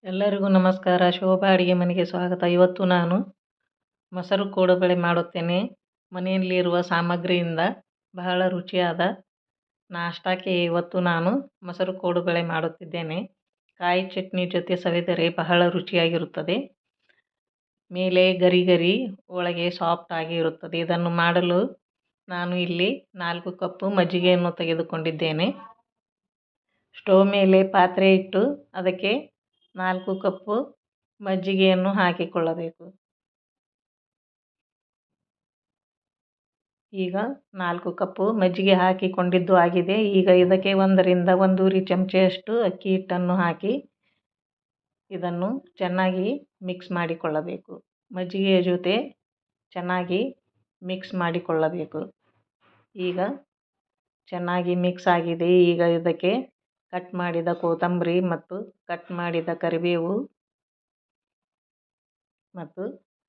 ಎಲ್ಲರಿಗೂ ನಮಸ್ಕಾರ. ಶೋಭಾ ಅಡುಗೆ ಮನೆಗೆ ಸ್ವಾಗತ. ಇವತ್ತು ನಾನು ಮೊಸರು ಕೋಡುಬಳೆ ಮಾಡುತ್ತೇನೆ. ಮನೆಯಲ್ಲಿರುವ ಸಾಮಗ್ರಿಯಿಂದ ಬಹಳ ರುಚಿಯಾದ ನಾಷ್ಟಕ್ಕೆ ಇವತ್ತು ನಾನು ಮೊಸರು ಕೋಡುಬಳೆ ಮಾಡುತ್ತಿದ್ದೇನೆ. ಕಾಯಿ ಚಟ್ನಿ ಜೊತೆ ಸವಿದರೆ ಬಹಳ ರುಚಿಯಾಗಿರುತ್ತದೆ. ಮೇಲೆ ಗರಿ ಗರಿ, ಒಳಗೆ ಸಾಫ್ಟ್ ಆಗಿ ಇರುತ್ತದೆ. ಇದನ್ನು ಮಾಡಲು ನಾನು ಇಲ್ಲಿ 4 ಕಪ್ಪು ಮಜ್ಜಿಗೆಯನ್ನು ತೆಗೆದುಕೊಂಡಿದ್ದೇನೆ. ಸ್ಟವ್ ಮೇಲೆ ಪಾತ್ರೆ ಇಟ್ಟು ಅದಕ್ಕೆ 4 ಕಪ್ಪು ಮಜ್ಜಿಗೆಯನ್ನು ಹಾಕಿಕೊಳ್ಳಬೇಕು. ಈಗ 4 ಕಪ್ಪು ಮಜ್ಜಿಗೆ ಹಾಕಿಕೊಂಡಿದ್ದು ಆಗಿದೆ. ಈಗ ಇದಕ್ಕೆ 1 ರಿಂದ 1.5 ಚಮಚೆಯಷ್ಟು ಅಕ್ಕಿ ಹಿಟ್ಟನ್ನು ಹಾಕಿ ಇದನ್ನು ಚೆನ್ನಾಗಿ ಮಿಕ್ಸ್ ಮಾಡಿಕೊಳ್ಳಬೇಕು. ಮಜ್ಜಿಗೆಯ ಜೊತೆ ಚೆನ್ನಾಗಿ ಮಿಕ್ಸ್ ಮಾಡಿಕೊಳ್ಳಬೇಕು. ಈಗ ಚೆನ್ನಾಗಿ ಮಿಕ್ಸ್ ಆಗಿದೆ. ಈಗ ಇದಕ್ಕೆ ಕಟ್ ಮಾಡಿದ ಕೊತ್ತಂಬರಿ ಮತ್ತು ಕಟ್ ಮಾಡಿದ ಕರಿಬೇವು ಮತ್ತು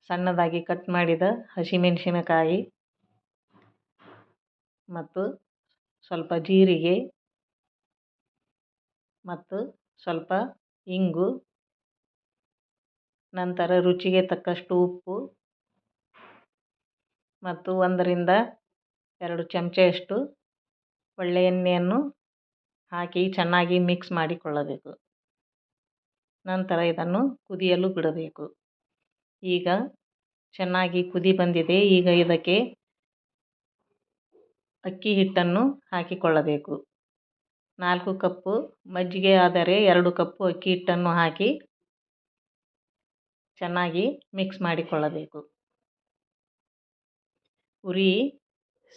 ಸಣ್ಣದಾಗಿ ಕಟ್ ಮಾಡಿದ ಹಸಿಮೆಣಸಿನಕಾಯಿ ಮತ್ತು ಸ್ವಲ್ಪ ಜೀರಿಗೆ ಮತ್ತು ಸ್ವಲ್ಪ ಇಂಗು, ನಂತರ ರುಚಿಗೆ ತಕ್ಕಷ್ಟು ಉಪ್ಪು ಮತ್ತು 1 ರಿಂದ 2 ಚಮಚೆಯಷ್ಟು ಒಳ್ಳೆ ಎಣ್ಣೆಯನ್ನು ಹಾಕಿ ಚೆನ್ನಾಗಿ ಮಿಕ್ಸ್ ಮಾಡಿಕೊಳ್ಳಬೇಕು. ನಂತರ ಇದನ್ನು ಕುದಿಯಲು ಬಿಡಬೇಕು. ಈಗ ಚೆನ್ನಾಗಿ ಕುದಿ ಬಂದಿದೆ. ಈಗ ಇದಕ್ಕೆ ಅಕ್ಕಿ ಹಿಟ್ಟನ್ನು ಹಾಕಿಕೊಳ್ಳಬೇಕು. 4 ಕಪ್ಪು ಮಜ್ಜಿಗೆ ಆದರೆ 2 ಕಪ್ಪು ಅಕ್ಕಿ ಹಿಟ್ಟನ್ನು ಹಾಕಿ ಚೆನ್ನಾಗಿ ಮಿಕ್ಸ್ ಮಾಡಿಕೊಳ್ಳಬೇಕು. ಉರಿ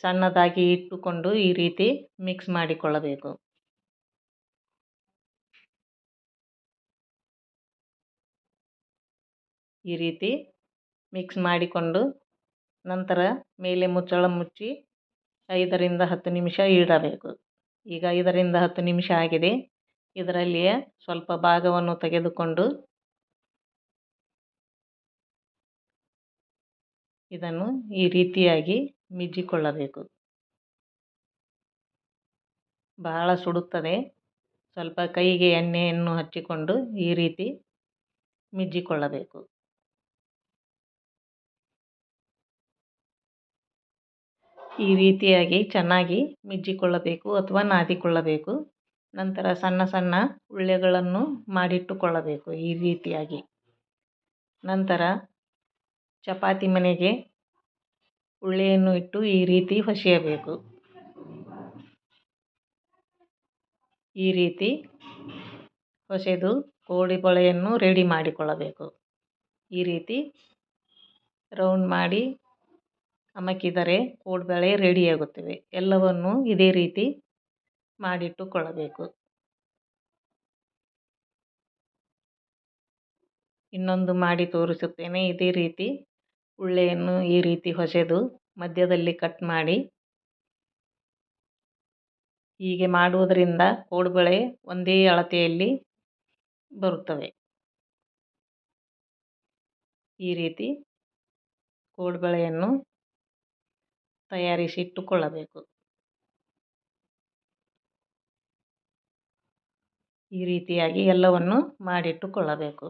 ಸಣ್ಣದಾಗಿ ಇಟ್ಟುಕೊಂಡು ಈ ರೀತಿ ಮಿಕ್ಸ್ ಮಾಡಿಕೊಳ್ಳಬೇಕು. ಈ ರೀತಿ ಮಿಕ್ಸ್ ಮಾಡಿಕೊಂಡು ನಂತರ ಮೇಲೆ ಮುಚ್ಚಳ ಮುಚ್ಚಿ 5 ರಿಂದ 10 ನಿಮಿಷ ಇಡಬೇಕು. ಈಗ 5 ರಿಂದ 10 ನಿಮಿಷ ಆಗಿದೆ. ಇದರಲ್ಲಿಯೇ ಸ್ವಲ್ಪ ಭಾಗವನ್ನು ತೆಗೆದುಕೊಂಡು ಇದನ್ನು ಈ ರೀತಿಯಾಗಿ ಮಿಜ್ಜಿಕೊಳ್ಳಬೇಕು. ಬಹಳ ಸುಡುತ್ತದೆ. ಸ್ವಲ್ಪ ಕೈಗೆ ಎಣ್ಣೆಯನ್ನು ಹಚ್ಚಿಕೊಂಡು ಈ ರೀತಿ ಮಿಜ್ಜಿಕೊಳ್ಳಬೇಕು. ಈ ರೀತಿಯಾಗಿ ಚೆನ್ನಾಗಿ ಮಿಜ್ಜಿಕೊಳ್ಳಬೇಕು ಅಥವಾ ನಾದಿಕೊಳ್ಳಬೇಕು. ನಂತರ ಸಣ್ಣ ಸಣ್ಣ ಉಳ್ಳೆಗಳನ್ನು ಮಾಡಿಟ್ಟುಕೊಳ್ಳಬೇಕು ಈ ರೀತಿಯಾಗಿ. ನಂತರ ಚಪಾತಿ ಮನೆಗೆ ಉಳ್ಳೆಯನ್ನು ಇಟ್ಟು ಈ ರೀತಿ ಹೊಸೆಯಬೇಕು. ಈ ರೀತಿ ಹೊಸೆದು ಕೋಡುಬಳೆಯನ್ನು ರೆಡಿ ಮಾಡಿಕೊಳ್ಳಬೇಕು. ಈ ರೀತಿ ರೌಂಡ್ ಮಾಡಿ ಅಮಕಿದರೆ ಕೋಡುಬಳೆ ರೆಡಿಯಾಗುತ್ತವೆ. ಎಲ್ಲವನ್ನು ಇದೇ ರೀತಿ ಮಾಡಿಟ್ಟುಕೊಳ್ಳಬೇಕು. ಇನ್ನೊಂದು ಮಾಡಿ ತೋರಿಸುತ್ತೇನೆ. ಇದೇ ರೀತಿ ಉಳ್ಳೆಯನ್ನು ಈ ರೀತಿ ಹೊಸೆದು ಮಧ್ಯದಲ್ಲಿ ಕಟ್ ಮಾಡಿ ಹೀಗೆ ಮಾಡುವುದರಿಂದ ಕೋಡುಬಳೆ ಒಂದೇ ಅಳತೆಯಲ್ಲಿ ಬರುತ್ತವೆ. ಈ ರೀತಿ ಕೋಡುಬಳೆಯನ್ನು ತಯಾರಿಸಿ ಇಟ್ಟುಕೊಳ್ಳಬೇಕು. ಈ ರೀತಿಯಾಗಿ ಎಲ್ಲವನ್ನು ಮಾಡಿಟ್ಟುಕೊಳ್ಳಬೇಕು.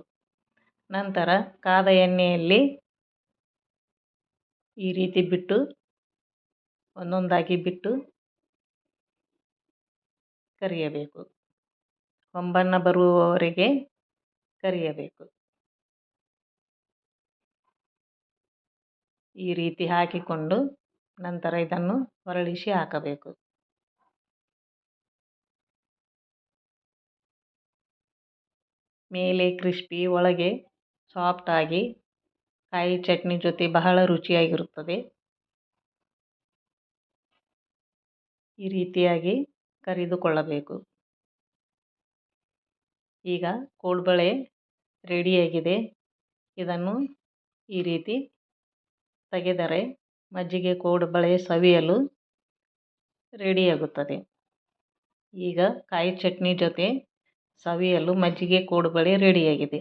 ನಂತರ ಕಾದ ಎಣ್ಣೆಯಲ್ಲಿ ಈ ರೀತಿ ಬಿಟ್ಟು ಒಂದೊಂದಾಗಿ ಬಿಟ್ಟು ಕರಿಯಬೇಕು. ಹೊಂಬಣ್ಣ ಬರುವವರೆಗೆ ಕರಿಯಬೇಕು. ಈ ರೀತಿ ಹಾಕಿಕೊಂಡು ನಂತರ ಇದನ್ನು ಹೊರಳಿಸಿ ಹಾಕಬೇಕು. ಮೇಲೆ ಕ್ರಿಸ್ಪಿ, ಒಳಗೆ ಸಾಫ್ಟ್ ಆಗಿ ಕಾಯಿ ಚಟ್ನಿ ಜೊತೆ ಬಹಳ ರುಚಿಯಾಗಿರುತ್ತದೆ. ಈ ರೀತಿಯಾಗಿ ಕರಿದುಕೊಳ್ಳಬೇಕು. ಈಗ ಕೋಡುಬಳೆ ರೆಡಿಯಾಗಿದೆ. ಇದನ್ನು ಈ ರೀತಿ ತೆಗೆದರೆ ಮಜ್ಜಿಗೆ ಕೋಡುಬಳೆ ಸವಿಯಲು ರೆಡಿಯಾಗುತ್ತದೆ. ಈಗ ಕಾಯಿ ಚಟ್ನಿ ಜೊತೆ ಸವಿಯಲು ಮಜ್ಜಿಗೆ ಕೋಡುಬಳೆ ರೆಡಿಯಾಗಿದೆ.